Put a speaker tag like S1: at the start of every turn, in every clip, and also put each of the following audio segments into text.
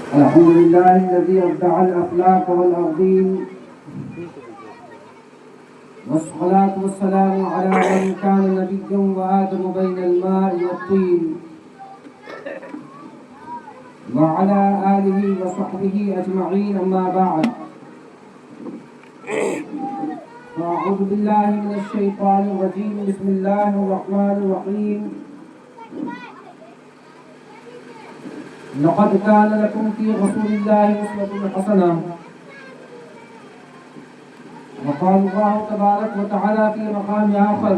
S1: الحمد لله الذي أبدع الأفلاك والأرضين، والصلاة والسلام على من كان نبيا وآدم بين الماء والطين، وعلى آله وصحبه أجمعين. أما بعد، فأعوذ بالله من الشيطان الرجيم. بسم الله الرحمن الرحيم. لقد كان لكم في رسول الله أسوة حسنة. وقال الله تبارك وتعالى في مقام آخر: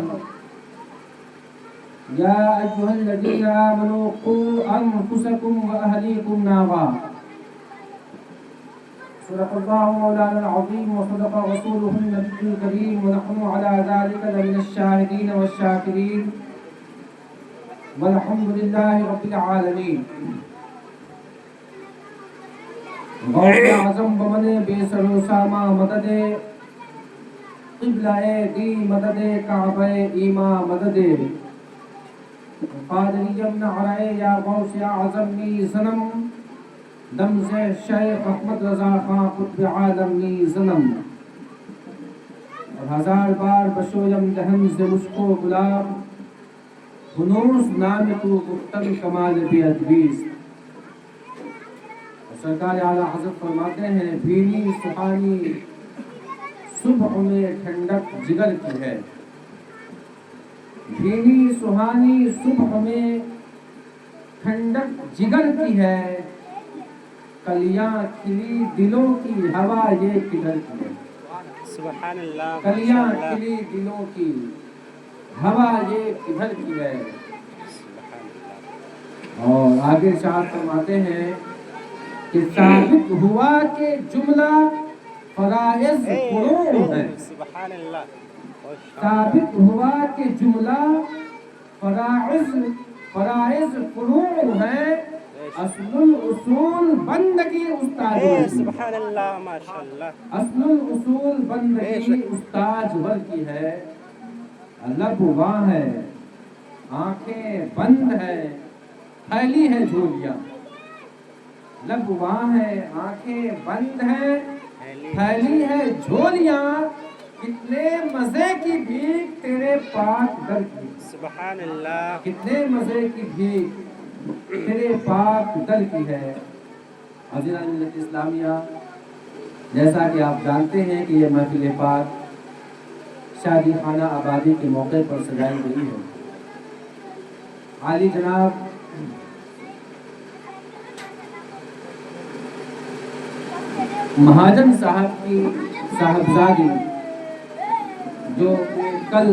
S1: يا أيها الذين آمنوا قوا أنفسكم وأهليكم نارا. صدق الله مولانا العظيم وصدق رسوله النبي الكريم، ونحن على ذلك لمن الشاهدين والشاكرين، والحمد لله رب العالمين. غوث اعظم بمن بے سر و ساما مدد، قبلہ دی مدد، کعبہ ایما مدد، قادریم نعرہ یا غوث اعظم نی زنم، دم سے شیخ احمد رضا خان قطب عالم نی زنم. اور ہزار بار بشویم دہن سے مشکو گلاب، ہنوس نام تو گفتن کمال بی ادبیز. سرکار اعلیٰ حضرت فرماتے ہیں: بھینی سہانی صبح میں ٹھنڈک جگر کی ہے. بھینی سہانی صبح میں ٹھنڈک جگر کی ہے، کلیاں کھلی دلوں کی ہوا یہ کدھر کی ہے.
S2: سبحان اللہ.
S1: کلیاں کھلی دلوں کی ہوا یہ کدھر کی ہے. اور آگے ارشاد فرماتے ہیں کہ ثابت ہوا کہ جملہ فرائض فروع ہے.
S2: سبحان اللہ.
S1: ثابت ہوا کہ جملہ فرائض فروع ہے، اصل الاصول بندگی استاد ور کی.
S2: سبحان اللہ. ماشاء اللہ.
S1: اصل الاصول بندگی استاد ور کی ہے. لب واں ہے، آنکھیں بند ہے، پھیلی ہے جھولیاں. لب واں ہے، آنکھیں بند ہیں، پھیلی ہے جھولیاں. کتنے مزے کی بھیک تیرے پاک در کی.
S2: سبحان اللہ.
S1: کتنے مزے کی بھیک تیرے پاک در کی ہے. عزیزان ملت اسلامیہ، جیسا کہ آپ جانتے ہیں کہ یہ محفل پاک شادی خانہ آبادی کے موقع پر سجائی گئی ہے. عالی جناب مہاجن صاحب کی صاحبزادی، جو کل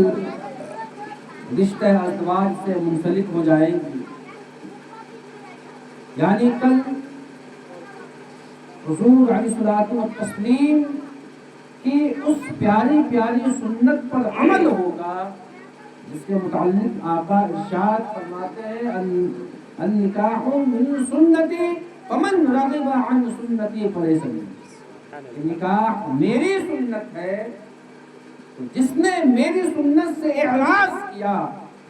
S1: رشتہ ازدواج سے منسلک ہو جائے گی، یعنی کل حضور علیہ الصلوۃ والتسلیم کی اس پیاری پیاری سنت پر عمل ہوگا جس کے متعلق آقا ارشاد فرماتے ہیں: النکاح من سنتی فمن رغب عن سنتی فلیس منی. نکاح میری سنت ہے، تو جس نے میری سنت سے اعراض کیا،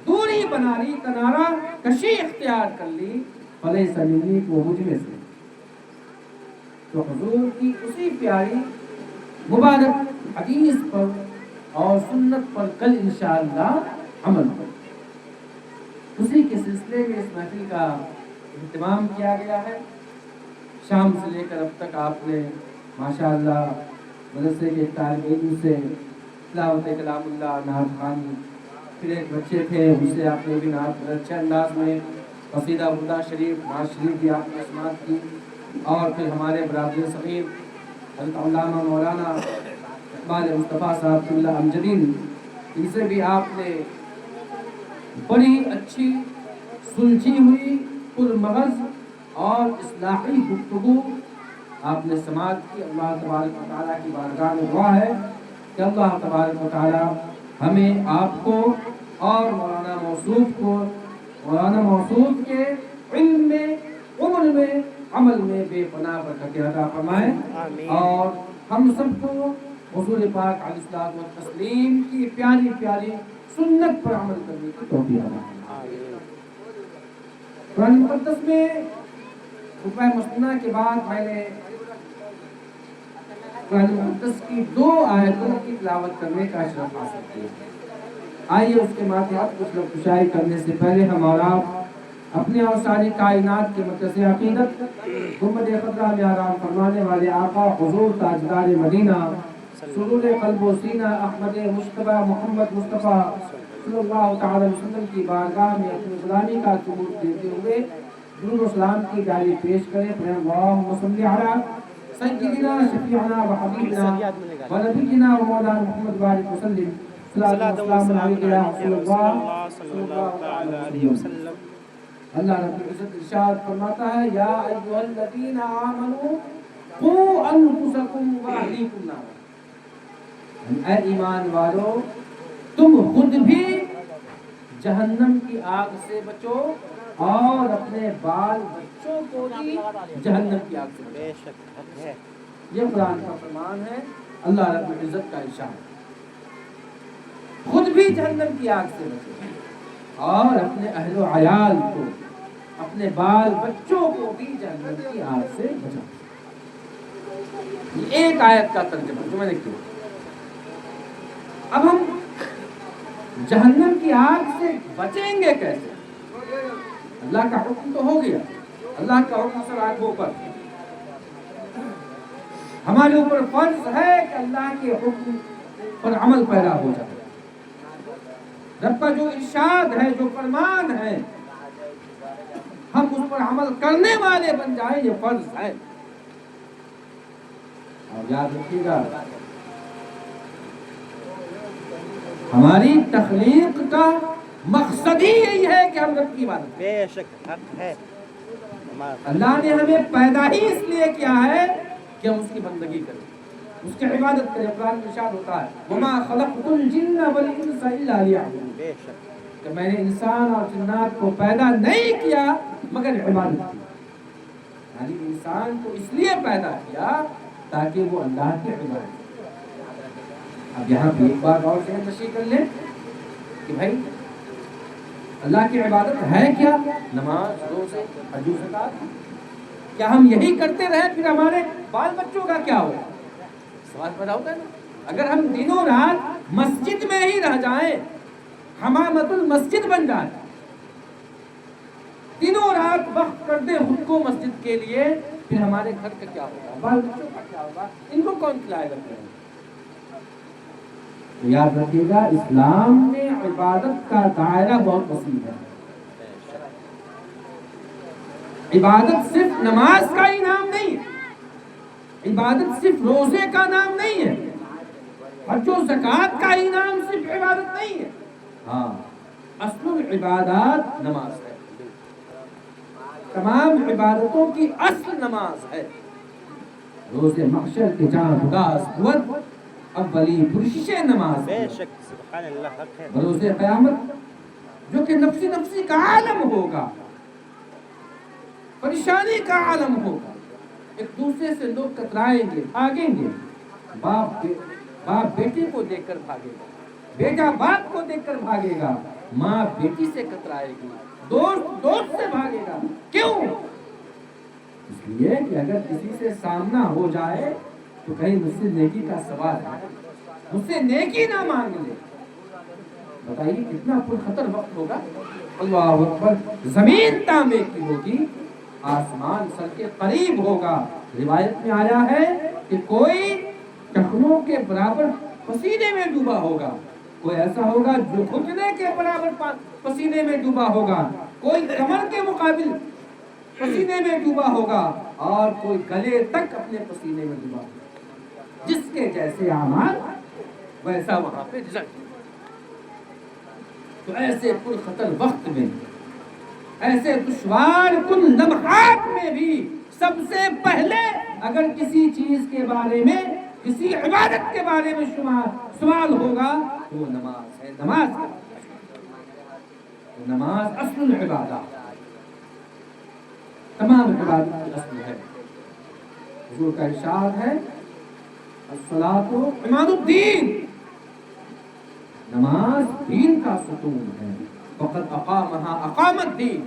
S1: دوری بنا لی، کنارہ کشی اختیار کر لی، فلیس منی، وہ مجھ میں سے. تو حضور کی اسی پیاری مبارک حدیث پر اور سنت پر کل انشاءاللہ عمل ہو. اسی کے سلسلے میں اس محفل کا اہتمام کیا گیا ہے. شام سے لے کر اب تک آپ نے ماشاءاللہ مدرسے کے طالب علم سے تلاوت کلام اللہ، نعت خوانی، پھر ایک بچے تھے ان سے آپ نے بھی نعت اچھے انداز میں قصیدہ بردہ شریف، نعت شریف بھی آپ نے سماعت کی. اور پھر ہمارے برادر صغیر حضرت علامہ مولانا اقبال مصطفیٰ صاحب اللہ امجدین، ان سے بھی آپ نے بڑی اچھی سلجھی ہوئی پرمغز اور اصلاحی گفتگو آپ نے سماعت کی. اللہ تبارک و تعالیٰ کی بارگاہ میں دعا ہے کہ اللہ تبارک و تعالیٰ ہمیں، آپ کو اور مولانا موصوف کے علم میں، عمر میں، عمل میں بے پناہ برکت عطا فرمائے. اور ہم سب کو حضور پاک علیہ الصلوۃ والتسلیم کی پیاری پیاری سنت پر عمل کرنے کی توفیق عطا فرمائے. قرآن مقدس میں خطبہ مسنہ کے بعد میں نے قرآن مقدس کی 2 آیتوں کی تلاوت کرنے کا شرف حاصل کیا۔ آئیے اس کے ماتحت کچھ لفظ کرنے سے پہلے ہم اور آپ اپنے اور ساری کائنات کے مرکز عقیدت گنبد خضرا میں آرام فرمانے والے آقا حضور تاجدار مدینہ سرور قلب و سینہ احمد مصطفیٰ محمد مصطفیٰ صلی اللہ تعالی وسلم کی بارگاہ میں اپنی غلامی کا ثبوت دیتے ہوئے درود و سلام کی جاری پیش کریں۔ اللہم صلی علی سیدنا شفیعنا و حبیبنا و نبینا و مولانا محمد بارک وسلم صلاۃ و سلام علیک یا رسول اللہ صلی اللہ علیہ وسلم۔ اللہ رب العزت ارشاد فرماتا ہے یا ایھا الذین آمنوا قوا انفسکم و اہلیکم نارا، اے ایمان والو تم خود بھی جہنم کی آگ سے بچو اور اپنے بال بچوں کو بھی جہنم کی آگ سے بچو۔
S2: بے شک حق ہے۔
S1: یہ قرآن کا فرمان ہے، اللہ رب العزت کا ارشاد، خود بھی جہنم کی آگ سے بچو اور اپنے اہل و عیال کو، اپنے بال بچوں کو بھی جہنم کی آگ سے بچاؤ۔ یہ ایک آیت کا ترجمہ جو میں نے کیا۔ اب ہم جہنم کی آگ سے بچیں گے کیسے؟ اللہ کا حکم تو ہو گیا، اللہ کا حکم سر آنکھوں پر، ہمارے اوپر فرض ہے کہ اللہ کے حکم پر عمل پیدا ہو جائے۔ رب کا جو ارشاد ہے، جو فرمان ہے، ہم اس پر عمل کرنے والے بن جائیں، یہ فرض ہے۔ اور یاد رکھیے گا ہماری تخلیق کا مقصد ہی یہی ہے کہ ہم رب کی عبادت
S2: بے شک حق ہے۔
S1: اللہ نے ہمیں پیدا ہی اس لیے کیا ہے کہ ہم اس کی بندگی کریں، اس کی عبادت کریں۔ قرآن میں ارشاد ہوتا ہے وَمَا خَلَقْتُ الْجِنَّ وَالْإِنسَ إِلَّا لِيَعْبُدُونِ،
S2: بے شک
S1: کہ میں نے انسان اور جنات کو پیدا نہیں کیا مگر عبادت کی، یعنی انسان کو اس لیے پیدا کیا تاکہ وہ اللہ کی عبادت کرے۔ اب یہاں پہ ایک بات اور ذہن نشی کر لیں کہ بھائی اللہ کی عبادت ہے کیا؟ نماز، روزے، حج و زکات۔ کیا ہم یہی کرتے رہے پھر ہمارے بال بچوں کا کیا ہوگا؟ سوال پیدا ہوتا ہے نا۔ اگر ہم دنوں رات مسجد میں ہی رہ جائیں، حمامت المسجد بن جائیں، دنوں رات وقت کر دیں خود کو مسجد کے لیے، پھر ہمارے گھر کا کیا ہوگا؟ بال بچوں کا کیا ہوگا؟ ان کو کون کھلائے گا؟ یاد رکھیے گا اسلام میں عبادت کا دائرہ بہت وسیع ہے۔ عبادت صرف نماز کا ہی نام نہیں ہے، عبادت صرف روزے کا نام نہیں ہے، حج و زکات کا ہی نام صرف عبادت نہیں ہے۔ ہاں، اصل العبادات نماز ہے، تمام عبادتوں کی اصل نماز ہے۔ روز محشر کے جان گاز بود اولی پرشش نماز،
S2: بے شک سبحان اللہ حق ہے۔
S1: بروز قیامت جو کہ نفسی نفسی کا عالم ہوگا، پریشانی کا عالم ہوگا، ایک دوسرے سے لوگ کترائیں گے، بھاگیں گے، باپ بیٹے کو دیکھ کر بھاگے گا، بیٹا باپ کو دیکھ کر بھاگے گا، ماں بیٹی سے کترائے گی، دوست دوست سے بھاگے گا۔ کیوں؟ اس لیے کہ اگر کسی سے سامنا ہو جائے تو کہیں مجھ سے نیکی کا سوال ہے، مجھ سے نیکی نہ مانگ لے۔ بتائیے کتنا پرخطر وقت ہوگا۔ اللہ اکبر، زمین تانبے کی ہوگی، آسمان سر کے قریب ہوگا۔ روایت میں آیا ہے کہ کوئی ٹخنوں کے برابر پسینے میں ڈوبا ہوگا، کوئی ایسا ہوگا جو گھٹنے کے برابر پسینے میں ڈوبا ہوگا، کوئی کمر کے مقابل پسینے میں ڈوبا ہوگا، اور کوئی گلے تک اپنے پسینے میں ڈوبا ہوگا۔ جس کے جیسے اعمال ویسا وہاں پہ رزلٹ۔ تو ایسے پرخطر وقت میں، ایسے دشوار کن لمحات میں بھی سب سے پہلے اگر کسی چیز کے بارے میں، کسی عبادت کے بارے میں سوال ہوگا تو وہ نماز ہے۔ نماز کا نماز اصل العبادات، تمام عبادت کی اصل ہے۔ حضور کا ارشاد ہے الصلاۃ عماد الدین، نماز دین کا ستون ہے۔ وقد اقامها اقام الدین،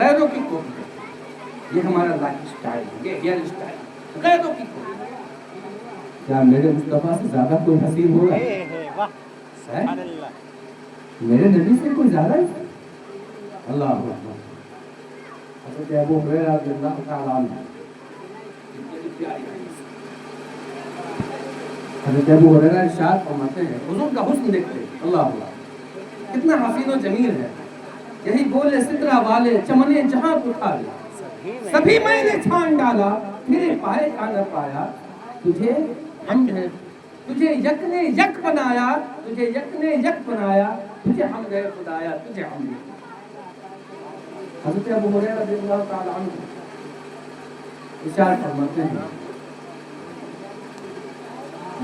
S1: غیروں کی کاپی کرتے، یہ ہمارا لائف اسٹائل ہے، یہ ریئل اسٹائل، غیروں کی کاپی۔ کیا میرے مصطفیٰ سے زیادہ کوئی حسین ہوگا؟
S2: واہ سبحان اللہ،
S1: میرے نبی سے کوئی زیادہ ہے؟ اللہ اکبر۔ حضرت ابو ہریرہ رضی اللہ تعالیٰ عنہ، حضرت ابو ہریرہ ارشاد فرماتے ہیں، حضور کا حسن دیکھتے ہیں، اللہ اکبر، کتنا حسین و جمیل ہے، یہی بولے سترہ والے چمنے جہاں اٹھا لیا، سبھی میں نے چھان ڈالا، تیرے پائے کا نہ پایا، تجھے حمد ہے، تجھے یک نے یک بنایا، تجھے یک نے یک بنایا، تجھے حمد ہے خدایا، تجھے حمد ہے۔ حضرت ابو ہریرہ رضی اللہ تعالیٰ عنہ ارشاد فرماتے ہیں،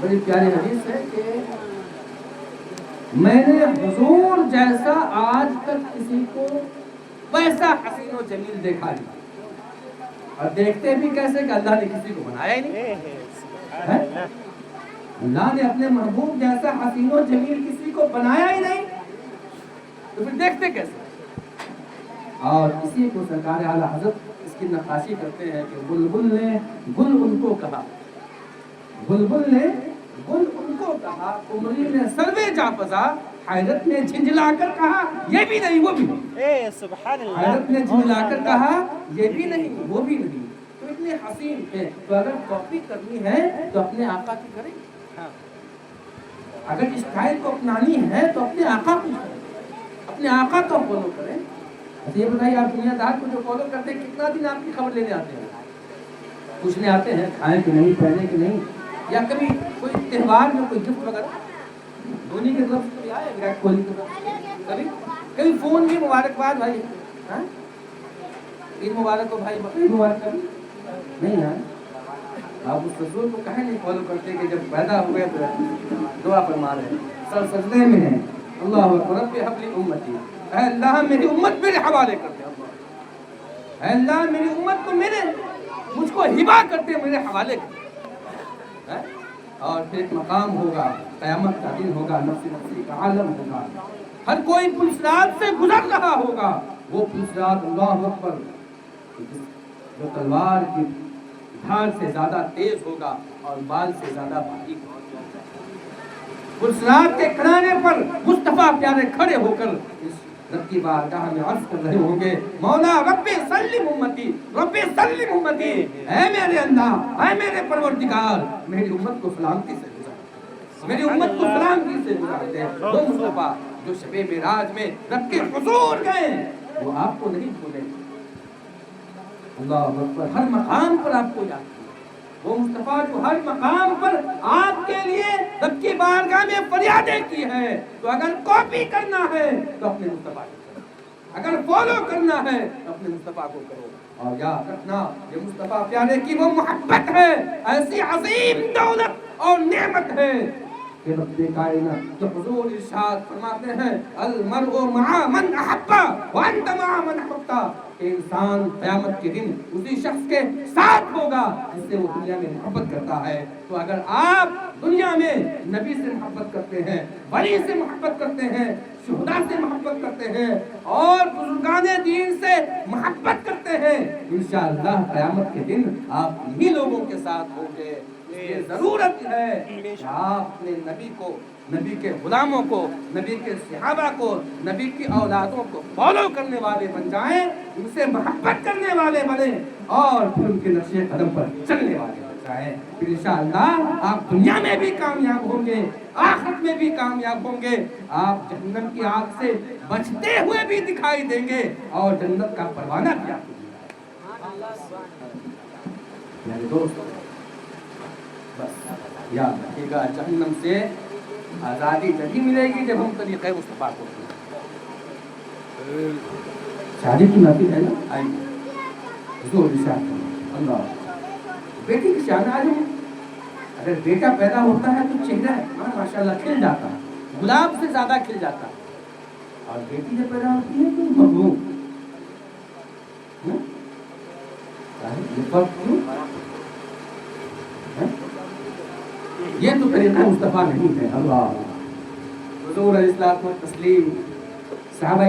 S1: بڑی پیاری حدیث ہے کہ میں نے حضور جیسا آج تک کسی کو ویسا حسین و جمیل دیکھا نہیں، اور دیکھتے بھی کیسے کہ اللہ نے کسی کو بنایا ہی نہیں، اللہ نے اپنے محبوب جیسا حسین و جمیل کسی کو بنایا ہی نہیں، تو پھر دیکھتے کیسے؟ اور اسی کو سرکار اعلیٰ حضرت اس کی نقاشی کرتے ہیں کہ بلبل نے گل ان کو کہا، بلبل نے گل ان کو کہا، قمری نے سروے جا پزا، حیرت نے جھنجھلا کر کہا یہ بھی نہیں وہ بھی نہیں،
S2: سبحان اللہ،
S1: حیرت نے جھنجھلا کر کہا یہ بھی نہیں وہ بھی نہیں، تو اتنے حسین ہے، تو اگر کاپی کرنی ہے تو اپنے آقا کی کریں، اگر اسٹائل کو اپنانی ہے تو اپنے آقا کو کریں، اپنے آقا کو فالو کریں۔ اچھا یہ بتائیے، آپ دنیا دار کو جو فالو کرتے ہیں کتنا دن آپ کی خبر لینے آتے ہیں؟ پوچھنے آتے ہیں کھائیں کہ نہیں، پہنے کہ نہیں، یا کبھی کوئی تہوار میں کوئی گفٹ وغیرہ دھونی کی طرف سے آئے، وراٹ کوہلی کی طرف سے کبھی فون بھی مبارکباد بھائی، عید مبارک ہو بھائی، بقرعید مبارک، کبھی نہیں ہے؟ آپ اس رسول کو کہیں نہیں فالو کرتے کہ جب پیدا ہوئے تو دعا فرما رہے، سر سجدے میں ہیں، اللہ اکبر، رب ہب لی امتی، اے اللہ میری امت میرے حوالے کر دے، اے اللہ میری امت کو مجھ کو ہبا کرتے میرے حوالے کر دے۔ اور پھر ایک مقام ہوگا، قیامت کا دن ہوگا، نفسی نفسی کا عالم ہوگا، ہر کوئی پلسرات سے گزر رہا ہوگا، وہ پلسرات اللہ اکبر جو تلوار کی دھار سے زیادہ تیز ہوگا اور بال سے زیادہ باریک ہوگا۔ پلسرات کے کنارے پر مصطفیٰ پیارے کھڑے ہو کر اس رب کی بارگاہ میں عرض کر رہے ہوں گے، مولا رب سلم امتی، رب سلم امتی، اے میرے اللہ، اے میرے پروردگار، میری امت کو سلامتی سے گزار، میری امت کو سلامتی سے گزار دے۔ وہ مصطفیٰ جو شب معراج میں رب کے حضور گئے وہ آپ کو نہیں بھولے، اللہ اکبر، ہر مقام پر آپ کو یاد کیا، وہ مصطفیٰ جو ہر مقام پر آپ کے لیے رب کی بارگاہ میں فریادیں کی ہے، تو اگر کاپی کرنا ہے تو اپنے مصطفیٰ کو کرو، اگر فالو کرنا ہے تو اپنے مصطفیٰ کو کرو، اور یاد رکھنا یہ مصطفیٰ پیارے کی وہ محبت ہے، ایسی عظیم دولت اور نعمت ہے کہ رب کائنات جو حضور ارشاد فرماتے ہیں، المرء مع من احب وانت مع من احببت، کہ انسان قیامت کے دن اسی شخص کے ساتھ ہوگا جس سے وہ دنیا میں محبت کرتا ہے۔ تو اگر آپ دنیا میں نبی سے محبت کرتے ہیں، ولی سے محبت کرتے ہیں، شہداء سے محبت کرتے ہیں اور بزرگان دین سے محبت کرتے ہیں، انشاءاللہ قیامت کے دن آپ انہی لوگوں کے ساتھ ہوں گے۔ یہ ضرورت ہے کہ آپ اپنے نبی کو، نبی کے غلاموں کو، نبی کے صحابہ کو، نبی کی اولادوں کو فالو کرنے والے بن جائیں، ان سے محبت کرنے والے بنیں، اور پھر ان کے نقش قدم پر چلنے والے بن جائیں۔ پھر انشاءاللہ آپ دنیا میں بھی کامیاب ہوں گے، آخرت میں بھی کامیاب ہوں گے، آپ جہنم کی آگ سے بچتے ہوئے بھی دکھائی دیں گے اور جنت کا پروانہ بھی آپ کو ملے گا۔ میرے دوست، بس یاد رکھیے گا، جہنم سے آزادی نہیں ملے گی جب ہم طریقہ مصطفیٰ کو شادی کی محفل ہے نا، آئیے حضور ارشاد اللہ، بیٹی کی شان آج ہے، اگر بیٹا پیدا ہوتا ہے تو چہرہ ماشاءاللہ کھل جاتا ہے، گلاب سے زیادہ کھل جاتا ہے، اور بیٹی جب پیدا ہوتی ہے تو مغروب، یہ فرق کیوں؟ یہ تو طریقہ مصطفیٰ نہیں ہے۔ اللہ، حضور علیہ الصلوۃ والتسلیم صحابہ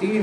S1: 3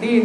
S1: 3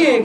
S1: 1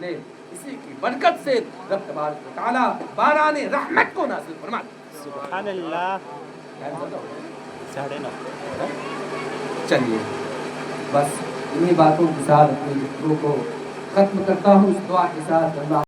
S1: نے اسی کی برکت سے رب تبارک و تعالیٰ باران رحمت کو نازل فرما دے۔
S2: سبحان اللہ۔ 9:30۔
S1: چلیے بس انہی باتوں کے ساتھ اپنی گفتگو کو ختم کرتا ہوں اس دعا کے ساتھ۔ اللہ